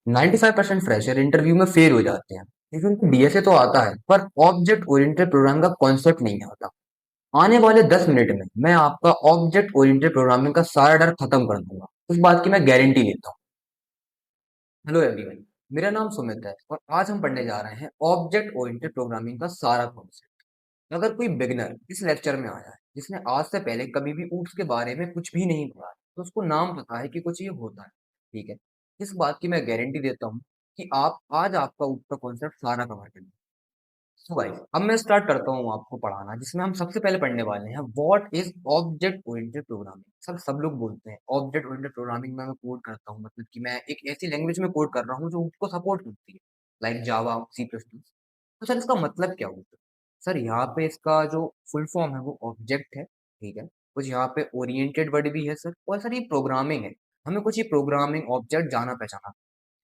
95% fresher interview में fail हो जाते हैं क्योंकि उनको डीएसए तो आता है पर ऑब्जेक्ट ओरिएंटेड प्रोग्राम का कॉन्सेप्ट नहीं आता। आने वाले 10 मिनट में मैं आपका ऑब्जेक्ट ओरिएंटेड प्रोग्रामिंग का सारा डर खत्म कर दूंगा, इस बात की मैं गारंटी लेता हूँ। हेलो एवरीवन, मेरा नाम सुमित है और आज हम पढ़ने जा रहे हैं ऑब्जेक्ट ओरिएंटेड प्रोग्रामिंग का सारा कॉन्सेप्ट। अगर कोई बिगिनर इस लेक्चर में आया है जिसने आज से पहले कभी भी ऊप्स के बारे में कुछ भी नहीं पढ़ा है, तो उसको नाम पता है कि कुछ ये होता है। ठीक है, इस बात की मैं गारंटी देता हूँ कि आप आज आपका ऊप्स का कॉन्सेप्ट सारा कवर कर। सो गाइस, अब मैं स्टार्ट करता हूँ आपको पढ़ाना, जिसमें हम सबसे पहले पढ़ने वाले हैं what is object oriented programming. सब लोग बोलते हैं ऑब्जेक्ट ओरिएंटेड प्रोग्रामिंग में मैं कोड करता हूँ, मतलब कि मैं एक ऐसी लैंग्वेज में कोड कर रहा हूँ जो उसको सपोर्ट करती है, like Java, C plus plus. तो सर इसका मतलब क्या होता है? सर यहाँ पे इसका जो फुल फॉर्म है वो ऑब्जेक्ट है। ठीक है, कुछ यहाँ पे ओरिएंटेड वर्ड भी है सर, और सर ये प्रोग्रामिंग है। हमें कुछ ये प्रोग्रामिंग ऑब्जेक्ट जाना पहचाना।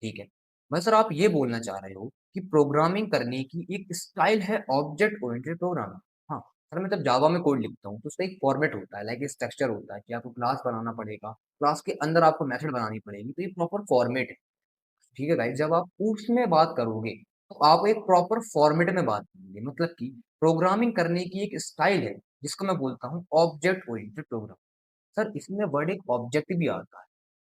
ठीक है, मैं सर आप ये बोलना चाह रहे हो कि प्रोग्रामिंग करने की एक स्टाइल है ऑब्जेक्ट ओरिएंटेड प्रोग्रामिंग। हाँ सर, मैं जब जावा में कोड लिखता हूँ तो उसका एक फॉर्मेट होता है, लाइक स्ट्रक्चर होता है कि आपको क्लास बनाना पड़ेगा, क्लास के अंदर आपको मेथड बनानी पड़ेगी, तो ये प्रॉपर फॉर्मेट है। ठीक है गाइस, जब आप उसमें बात करोगे तो आप एक प्रॉपर फॉर्मेट में बात करोगे, मतलब कि प्रोग्रामिंग करने की एक स्टाइल है जिसको मैं बोलता हूँ ऑब्जेक्ट ओरिएंटेड प्रोग्राम। सर इसमें वर्ड एक ऑब्जेक्ट भी आता है।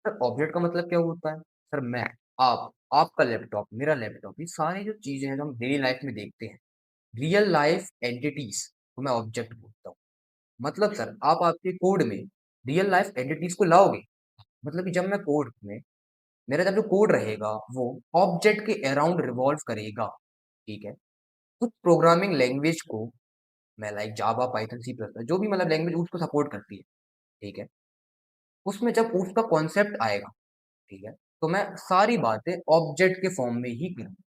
सर ऑब्जेक्ट का मतलब क्या होता है? सर मैं, आप, आपका लैपटॉप, मेरा लैपटॉप, ये सारी जो चीजें हैं जो हम डेली लाइफ में देखते हैं, रियल लाइफ एंटिटीज को मैं ऑब्जेक्ट बोलता हूँ। मतलब सर आप आपके कोड में रियल लाइफ एंटिटीज को लाओगे, मतलब कि जब मैं कोड में, मेरा जब जो कोड रहेगा वो ऑब्जेक्ट के अराउंड रिवॉल्व करेगा। ठीक है, कुछ प्रोग्रामिंग लैंग्वेज को मैं, like Java, Python, C plus, जो भी मतलब लैंग्वेज उसको सपोर्ट करती है। ठीक है, उसमें जब उसका कॉन्सेप्ट आएगा, ठीक है, तो मैं सारी बातें ऑब्जेक्ट के फॉर्म में ही करूँगा।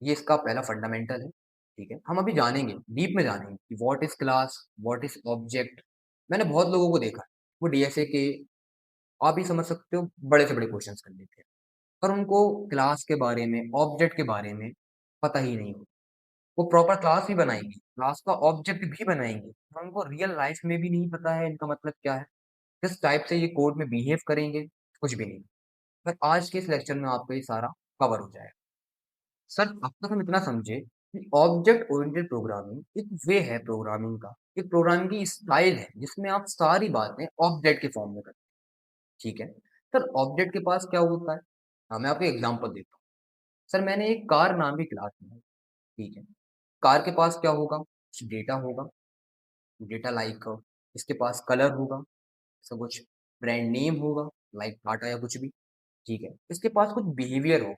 ये इसका पहला फंडामेंटल है। ठीक है, हम अभी जानेंगे, डीप में जानेंगे कि what is class, what is object. मैंने बहुत लोगों को देखा है, वो डीएसए के, आप ही समझ सकते हो, बड़े से बड़े क्वेश्चंस कर लेते हैं, पर उनको क्लास के बारे में, ऑब्जेक्ट के बारे में पता ही नहीं होता। वो प्रॉपर क्लास भी बनाएंगे, क्लास का ऑब्जेक्ट भी बनाएंगे, पर उनको रियल लाइफ में भी नहीं पता है इनका मतलब क्या है, किस टाइप से ये कोड में बिहेव करेंगे, कुछ भी नहीं। पर आज के इस लेक्चर में आपको ये सारा कवर हो जाएगा। सर अब तक हम इतना समझे कि ऑब्जेक्ट ओरिएंटेड प्रोग्रामिंग एक वे है प्रोग्रामिंग का, एक प्रोग्रामिंग की स्टाइल है जिसमें आप सारी बातें ऑब्जेक्ट के फॉर्म में करते हैं। ठीक है, सर ऑब्जेक्ट के पास क्या होता है? हाँ, मैं आपको एग्जांपल देता हूँ। सर मैंने एक कार नाम की क्लास में, ठीक है, कार के पास क्या होगा? कुछ डेटा होगा, डेटा लाइक इसके पास कलर होगा, इसका कुछ ब्रांड नेम होगा, लाइक टाटा या कुछ भी। ठीक है, इसके पास कुछ बिहेवियर हो,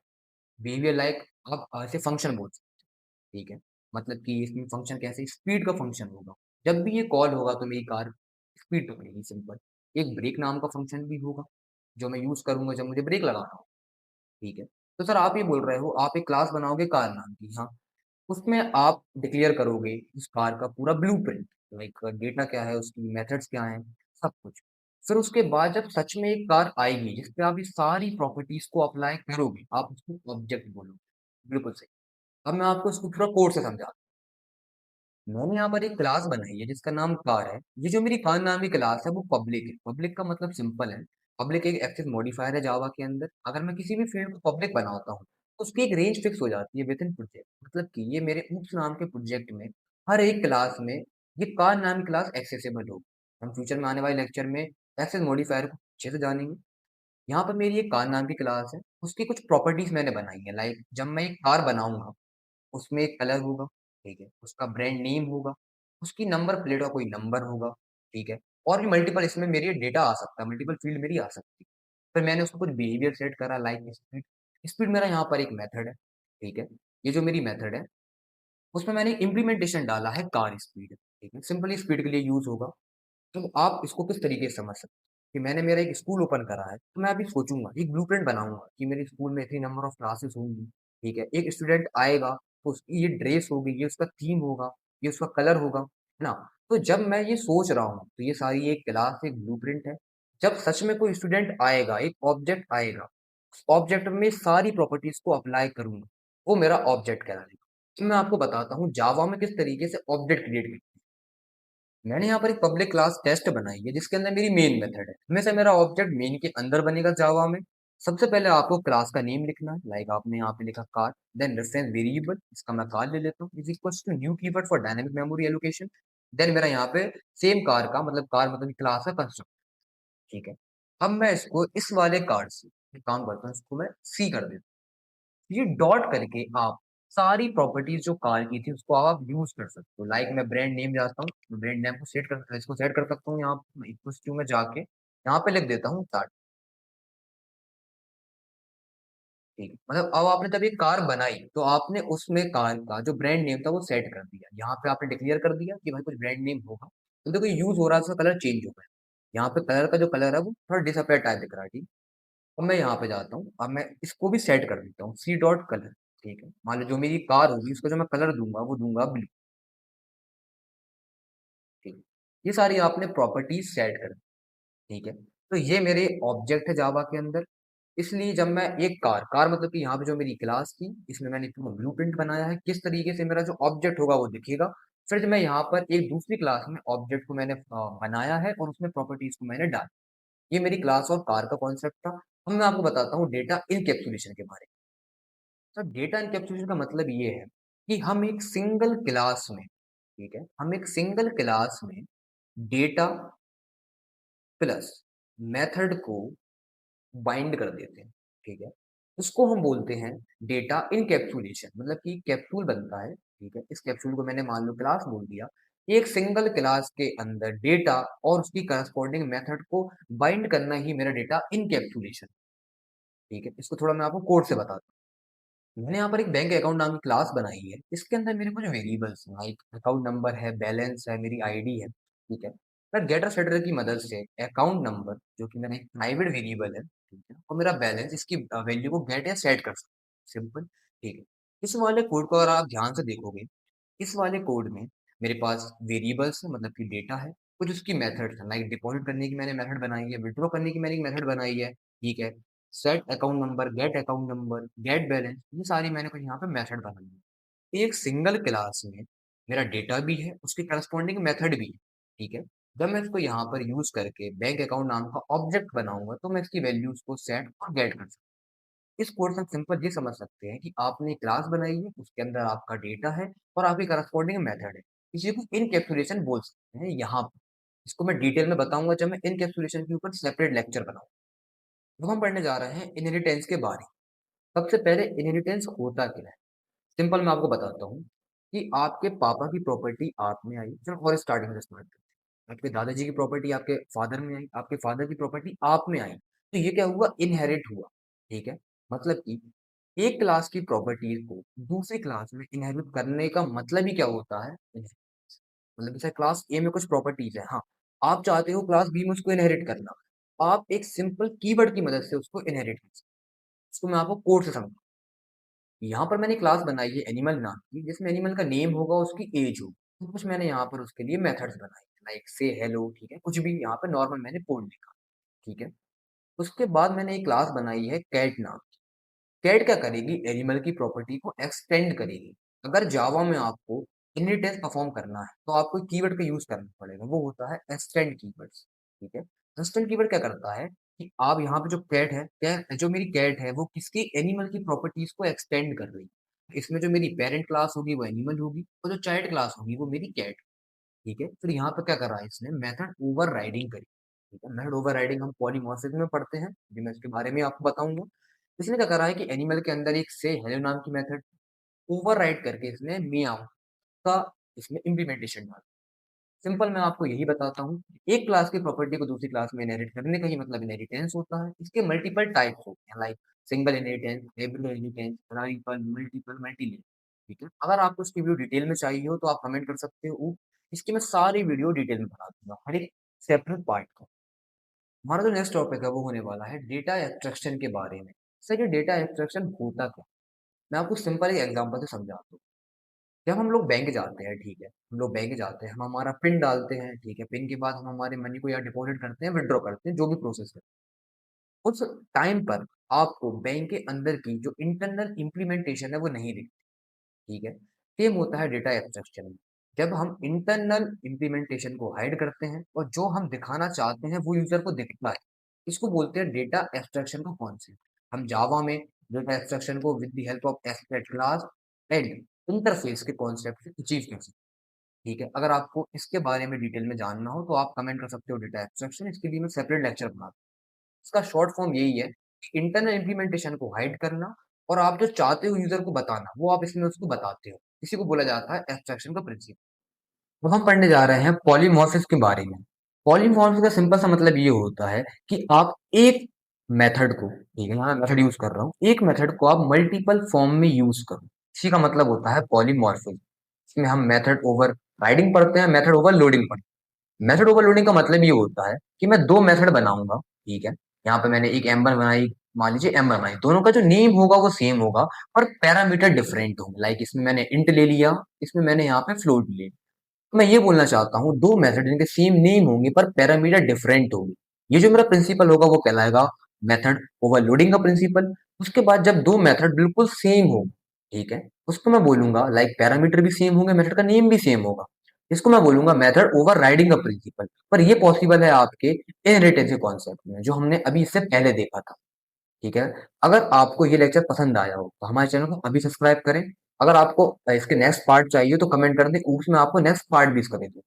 बिहेवियर लाइक आप ऐसे फंक्शन बोल सकते हैं। ठीक है, मतलब कि इसमें फंक्शन कैसे, स्पीड का फंक्शन होगा, जब भी ये कॉल होगा तो मेरी कार स्पीड पकड़ेगी, सिंपल। एक ब्रेक नाम का फंक्शन भी होगा जो मैं यूज करूंगा जब मुझे ब्रेक लगाना हो। ठीक है, तो सर आप ये बोल रहे हो आप एक क्लास बनाओगे कार नाम की, हाँ, उसमें आप डिक्लेयर करोगे उस कार का पूरा ब्लूप्रिंट, लाइक डेटा क्या है, उसकी मेथड्स क्या हैं, सब कुछ। फिर उसके बाद जब सच में एक कार आएगी जिस पे आप ये सारी प्रॉपर्टीज को अप्लाई करोगे, आप उसको ऑब्जेक्ट बोलोगे। बिल्कुल सही। अब मैं आपको इसको पूरा कोड से समझा। मैंने यहाँ पर एक क्लास बनाई है जिसका नाम कार है। ये जो मेरी कार नाम की क्लास है वो पब्लिक है। पब्लिक का मतलब सिंपल है, पब्लिक एक एक्सेस मॉडिफायर है जावा के अंदर। अगर मैं किसी भी फील्ड को पब्लिक बनाता हूँ तो उसकी एक रेंज फिक्स हो जाती है विद इन प्रोजेक्ट, मतलब कि ये मेरे उस नाम के प्रोजेक्ट में हर एक क्लास में ये कार नाम की क्लास एक्सेसिबल होगी। हम फ्यूचर में आने वाले लेक्चर में एक्सेस मॉडिफायर को अच्छे से जानेंगे। यहाँ पर मेरी एक कार नाम की क्लास है, उसकी कुछ प्रॉपर्टीज मैंने बनाई है, लाइक जब मैं एक कार बनाऊंगा उसमें एक कलर होगा, ठीक है, उसका ब्रांड नेम होगा, उसकी नंबर प्लेट का कोई नंबर होगा। ठीक है, और भी मल्टीपल इसमें मेरी डेटा आ सकता है, मल्टीपल फील्ड मेरी आ सकती है। फिर मैंने उसको कुछ बिहेवियर सेट करा, लाइक स्पीड। स्पीड मेरा यहाँ पर एक मेथड है। ठीक है, ये जो मेरी मेथड है उसमें मैंने इम्प्लीमेंटेशन डाला है कार स्पीड। ठीक है, सिंपली स्पीड के लिए यूज होगा। तो आप इसको किस तरीके से समझ सकते हैं कि मैंने मेरा एक स्कूल ओपन करा है, तो मैं अभी सोचूंगा एक ब्लूप्रिंट बनाऊंगा कि मेरे स्कूल में इतनी नंबर ऑफ क्लासेस होंगी। ठीक है, एक स्टूडेंट आएगा तो उसकी ये ड्रेस होगी, ये उसका थीम होगा, ये उसका कलर होगा, है ना। तो जब मैं ये सोच रहा हूँ तो ये सारी एक क्लास, एक ब्लूप्रिंट है। जब सच में कोई स्टूडेंट आएगा, एक ऑब्जेक्ट आएगा, ऑब्जेक्ट में सारी प्रॉपर्टीज को अप्लाई करूंगा, वो मेरा ऑब्जेक्ट कहलाएगा। तो मैं आपको बताता हूँ जावा में किस तरीके से ऑब्जेक्ट क्रिएट। मैंने यहाँ पर एक पब्लिक क्लास टेस्ट बनाई है जिसके अंदर मेरी मेन मेथड है, हमेशा मेरा ऑब्जेक्ट मेन के अंदर बनेगा जावा में। सबसे पहले आपको क्लास का नेम लिखना है, लाइक आपने यहाँ पे लिखा कार, देन रेफरेंस वेरिएबल, इसका मैं कार ले लेता हूँ, is equals to new keyword for dynamic memory allocation. Then मेरा यहाँ पे सेम कार का मतलब कार मतलब क्लास का कंस्ट्रक्ट, ठीक है। अब मैं इसको इस वाले कार्ड से एक काम करता हूँ, इसको मैं सी कर देता हूँ। ये डॉट करके आप सारी प्रॉपर्टीज जो कार की थी उसको आप यूज कर सकते हो। लाइक मैं ब्रांड नेम जाता हूँ, मैं ब्रांड नेम को सेट कर इसको सेट कर सकता हूँ, यहाँ इक्वल्स टू में जाके यहाँ पे लिख देता हूँ टाटा। ठीक है, मतलब अब आपने जब ये कार बनाई तो आपने उसमें कार का जो ब्रांड नेम था वो सेट कर दिया, यहाँ पे आपने डिक्लेयर कर दिया कि भाई कुछ ब्रांड नेम होगा, तो देखो यूज हो रहा है, उसका कलर चेंज हो गया। यहाँ पे कलर का जो कलर है वो थोड़ा डिसअपियर टाइप दिख रहा है, ठीक। अब मैं यहाँ पे जाता हूँ, अब मैं इसको भी सेट कर देता हूँ, सी डॉट कलर। ठीक है, मान लो जो मेरी कार होगी उसको जो मैं कलर दूंगा वो दूंगा ब्लू। ठीक है, ये सारी आपने प्रॉपर्टीज सेट कर दी। ठीक है, तो ये मेरे ऑब्जेक्ट है जावा के अंदर। इसलिए जब मैं एक कार कार मतलब कि यहाँ पे जो मेरी क्लास थी इसमें मैंने ब्लू प्रिंट बनाया है, किस तरीके से मेरा जो ऑब्जेक्ट होगा वो दिखेगा। फिर जब मैं यहाँ पर एक दूसरी क्लास में ऑब्जेक्ट को मैंने बनाया है और उसमें प्रॉपर्टीज को मैंने डाला। ये मेरी क्लास और कार का कॉन्सेप्ट था। अब मैं आपको बताता हूँ डेटा इनकैप्सुलेशन के बारे में। तो डेटा इनकैप्सुलेशन का मतलब ये है कि हम एक सिंगल क्लास में, ठीक है, हम एक सिंगल क्लास में डेटा प्लस मेथड को बाइंड कर देते हैं। ठीक है, उसको हम बोलते हैं डेटा इनकैप्सुलेशन, मतलब कि कैप्सूल बनता है। ठीक है, इस कैप्सूल को मैंने मान लो क्लास बोल दिया। एक सिंगल क्लास के अंदर डेटा और उसकी करस्पॉन्डिंग मेथड को बाइंड करना ही मेरा डेटा इनकैप्सुलेशन। ठीक है, इसको थोड़ा मैं आपको कोड से बताता हूँ। मैंने यहाँ पर एक बैंक अकाउंट नाम की क्लास बनाई है, इसके अंदर मेरे कुछ वेरिएबल्स हैं, लाइक अकाउंट नंबर है, बैलेंस है, मेरी आईडी है। ठीक है, मैं गेटर सेटर की मदद से अकाउंट नंबर जो कि मेरा एक प्राइवेट वेरिएबल है, ठीक है, और मेरा बैलेंस इसकी वैल्यू को गेट या सेट कर सकता हूँ, सिंपल। ठीक है, इस वाले कोड को अगर आप ध्यान से देखोगे, इस वाले कोड में मेरे पास वेरिएबल्स है मतलब कि डेटा है, कुछ उसकी मेथड्स है, लाइक डिपॉजिट करने की मैंने मेथड बनाई है, विड्रॉ करने की मैंने एक मेथड बनाई है। ठीक है, set account number, get balance, ये सारी मैंने कुछ यहाँ पे मेथड बनाई है। एक सिंगल क्लास में मेरा डेटा भी है, उसके करस्पॉन्डिंग मेथड भी है। ठीक है, जब मैं इसको यहाँ पर यूज करके बैंक अकाउंट नाम का ऑब्जेक्ट बनाऊंगा तो मैं इसकी वैल्यूज को सेट और गेट कर सकता हूँ। इस कोड से हम सिंपल ये समझ सकते हैं कि आपने क्लास बनाई है, उसके अंदर आपका डेटा है और आपकी करस्पॉन्डिंग मेथड है। इसी को इनकैप्सुलेशन बोल सकते हैं यहाँ पर। इसको मैं डिटेल में बताऊंगा जब मैं इनकैप्सुलेशन के ऊपर सेपरेट लेक्चर बनाऊंगा। अब हम पढ़ने जा रहे हैं इनहेरिटेंस के बारे में। सबसे पहले इनहेरिटेंस होता क्या है, सिंपल मैं आपको बताता हूँ कि आपके पापा की प्रॉपर्टी आप में आई। चलो और स्टार्टिंग से स्टार्ट करते हैं। आपके दादाजी की प्रॉपर्टी आपके फादर में आई, आपके फादर की प्रॉपर्टी आप में आई, तो ये क्या हुआ, इनहेरिट हुआ। ठीक है, मतलब कि एक क्लास की प्रॉपर्टीज को दूसरी क्लास में इनहेरिट करने का मतलब ही क्या होता है, inheritance। मतलब जैसे क्लास ए में कुछ प्रॉपर्टीज है, हाँ, आप चाहते हो क्लास बी में उसको इनहेरिट करना, आप एक सिंपल कीवर्ड की मदद से उसको इनहेरिट कर सकते हैं। इसको मैं आपको कोड से समझाऊं। यहाँ पर मैंने क्लास बनाई है एनिमल नाम की, जिसमें एनिमल का नेम होगा, उसकी एज होगी, तो कुछ मैंने यहाँ पर उसके लिए मेथड्स बनाए, लाइक से हेलो, ठीक है, कुछ भी यहाँ पर नॉर्मल मैंने कोड लिखा। ठीक है, उसके बाद मैंने एक क्लास बनाई है कैट नाम की। कैट क्या करेगी, एनिमल की प्रॉपर्टी को एक्सटेंड करेगी। अगर जावा में आपको इनहेरिटेंस परफॉर्म करना है तो आपको कीवर्ड का यूज करना पड़ेगा, वो होता है एक्सटेंड कीवर्ड्स। ठीक है, एक्सटेंड कीवर्ड क्या करता है कि आप यहाँ पे जो कैट है, क्या जो मेरी कैट है वो किसकी एनिमल की प्रॉपर्टीज को एक्सटेंड कर रही है। इसमें जो मेरी पेरेंट क्लास होगी वो एनिमल होगी और जो चाइल्ड क्लास होगी वो मेरी कैट। ठीक है, फिर यहाँ पे क्या कर रहा है, इसने मेथड ओवर राइडिंग करी। ठीक है, मेथड ओवर राइडिंग हम पॉलीमॉर्फिज्म में पढ़ते हैं, अभी मैं इसके बारे में आपको बताऊंगा। इसने क्या करा है कि एनिमल के अंदर एक से हेलो नाम की मेथड ओवर राइड करके इसने मियाओ का इसमें इम्प्लीमेंटेशन डाला। सिंपल मैं आपको यही बताता हूँ, एक क्लास की प्रॉपर्टी को दूसरी क्लास में इनहेरिट करने का ही मतलब इनहेरिटेंस होता है। इसके मल्टीपल टाइप्स होते हैं, like single inheritance, hybrid inheritance, triple, multiple, multilinear. ठीक है, अगर आपको इसकी वीडियो डिटेल में चाहिए हो तो आप कमेंट कर सकते हो, इसकी मैं सारी वीडियो डिटेल में बता दूंगा, हर एक सेपरेट पार्ट का। हमारा जो नेक्स्ट टॉपिक है वो होने वाला है डेटा एक्सट्रैक्शन के बारे में। सर ये डेटा एक्सट्रैक्शन होता क्या, मैं आपको सिंपल एक एग्जांपल से समझाता हूँ। जब हम लोग बैंक जाते हैं, ठीक है, हम लोग बैंक जाते हैं, हम हमारा पिन डालते हैं, ठीक है, पिन के बाद हम हमारे मनी को या डिपॉजिट करते हैं, विड्रॉ करते हैं, जो भी प्रोसेस है। उस टाइम पर आपको बैंक के अंदर की जो इंटरनल इम्प्लीमेंटेशन है वो नहीं दिखती। ठीक है, सेम होता है डेटा एब्स्ट्रैक्शन में। जब हम इंटरनल इम्प्लीमेंटेशन को हाइड करते हैं और जो हम दिखाना चाहते हैं वो यूजर को दिखता है, इसको बोलते हैं डेटा एब्स्ट्रैक्शन का कॉन्सेप्ट। हम जावा में डेटा एब्स्ट्रैक्शन को with the help of abstract class and interface के कॉन्सेप्ट से अचीव कर सकते हैं। ठीक है, अगर आपको इसके बारे में डिटेल में जानना हो तो आप कमेंट कर सकते हो डेटा एब्स्ट्रैक्शन, इसके लिए मैं सेपरेट लेक्चर बना। इसका शॉर्ट फॉर्म यही है कि इंटरनल इम्प्लीमेंटेशन को हाइड करना और आप जो चाहते हो यूजर को बताना वो आप इसमें उसको बताते हो। इसी को बोला जाता है एब्स्ट्रैक्शन का प्रिंसिपल। अब हम पढ़ने जा रहे हैं पॉलीमॉर्फिज्म के बारे में। पॉलीमॉर्फिज्म का सिंपल सा मतलब ये होता है कि आप एक मेथड को, ठीक है, यहाँ मैं मेथड यूज कर रहा हूँ, एक मेथड को आप मल्टीपल फॉर्म में यूज करो। इसी का मतलब होता है पॉलीमॉर्फिज्म। इसमें हम मेथड ओवर राइडिंग पढ़ते हैं, मेथड ओवरलोडिंग पढ़ते हैं। मेथड ओवरलोडिंग का मतलब ये होता है कि मैं दो मेथड बनाऊंगा, ठीक है, यहाँ पे मैंने एक M1 बनाई, मान लीजिए M1 बनाई, दोनों का जो नेम होगा वो सेम होगा पर पैरामीटर डिफरेंट होंगे। लाइक इसमें मैंने इंट ले लिया, इसमें मैंने यहाँ पे फ्लोट ले लिया। तो मैं ये बोलना चाहता हूँ दो मेथड जिनके सेम नेम होंगे पर पैरामीटर डिफरेंट होंगे, ये जो मेरा प्रिंसिपल होगा वो कहलाएगा मेथड ओवरलोडिंग का प्रिंसिपल। उसके बाद जब दो मेथड बिल्कुल सेम हो, ठीक है, उसको मैं बोलूंगा लाइक पैरामीटर भी सेम होंगे, मेथड का नेम भी सेम होगा, इसको मैं बोलूंगा मेथड ओवरराइडिंग का प्रिंसिपल। पर ये पॉसिबल है आपके इनहेरिटेंस कॉन्सेप्ट में जो हमने अभी इससे पहले देखा था। ठीक है, अगर आपको ये लेक्चर पसंद आया हो तो हमारे चैनल को अभी सब्सक्राइब करें। अगर आपको इसके नेक्स्ट पार्ट चाहिए तो कमेंट कर दें, उसमें आपको नेक्स्ट पार्ट भी इसका दे दूँ।